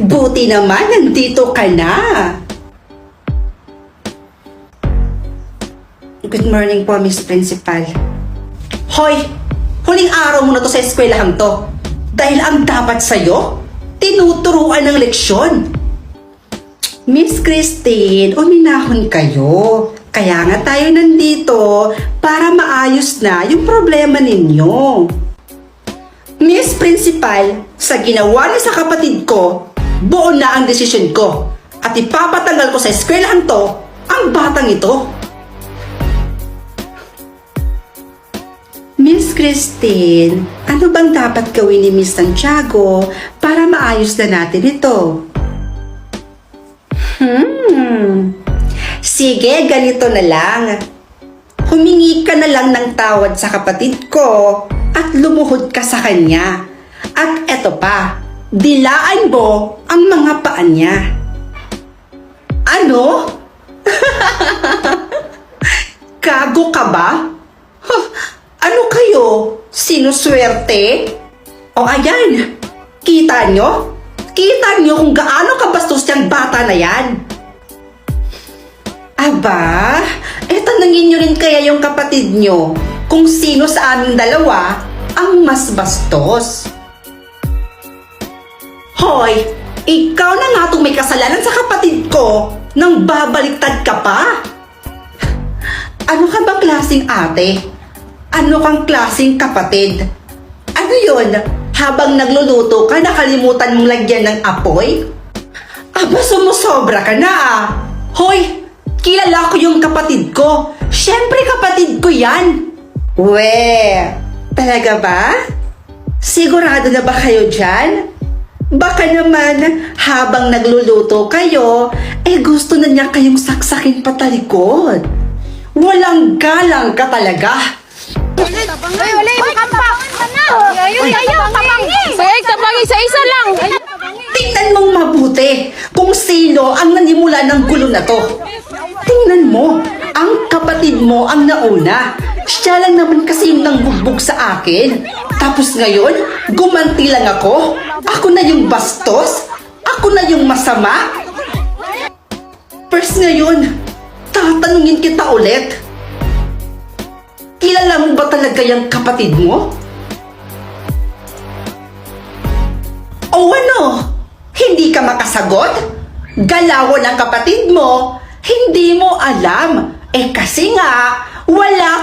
Buti naman, nandito ka na. Good morning po, Miss Principal. Hoy! Huling araw mo na to sa eskwelahan to. Dahil ang dapat sa'yo, tinuturuan ng leksyon. Miss Christine, uminahon kayo. Kaya nga tayo nandito para maayos na yung problema ninyo. Miss Principal, sa ginawa niya sa kapatid ko, buo na ang desisyon ko. At ipapatanggal ko sa eskwelahan to ang batang ito. Miss Christine, ano bang dapat gawin ni Miss Santiago para maayos na natin ito? Sige, ganito na lang. Humingi ka na lang ng tawad sa kapatid ko at lumuhod ka sa kanya. At eto pa, dilaan mo ang mga paa niya. Ano? Gago ka ba? Huh, ano kayo? Sinuswerte? O ayan, kita nyo? Kita nyo kung gaano kabastos yung bata na yan. Aba, tanungin nyo rin kaya yung kapatid nyo kung sino sa aming dalawa ang mas bastos. Hoy, ikaw na nga itong may kasalanan sa kapatid ko nang babaliktad ka pa. Ano ka bang klaseng ate? Ano kang klaseng kapatid? Ano yun? Habang nagluluto ka, nakalimutan mong lagyan ng apoy? Aba, sumusobra ka na ah. Hoy, kilala ko yung kapatid ko. Siyempre kapatid ko yan. We, talaga ba? Sigurado na ba kayo dyan? Baka naman habang nagluluto kayo, gusto na niya kayong saksakin patalikod. Walang galang ka talaga. Wala, makapangan ka na! Ayaw, tabangi! Sayag, tabangi sa isa lang! Tingnan mong mabuti kung sino ang nanimula ng gulo na to. Tingnan mo, ang kapatid mo ang nauna. Siya lang naman kasi yung nangbugbog sa akin. Tapos ngayon, gumanti lang ako. Ako na yung bastos. Ako na yung masama. First ngayon, tatanungin kita ulit. Kilala mo ba talaga yung kapatid mo? O ano? Hindi ka makasagot? Galawan ang kapatid mo, hindi mo alam. Kasi nga, wala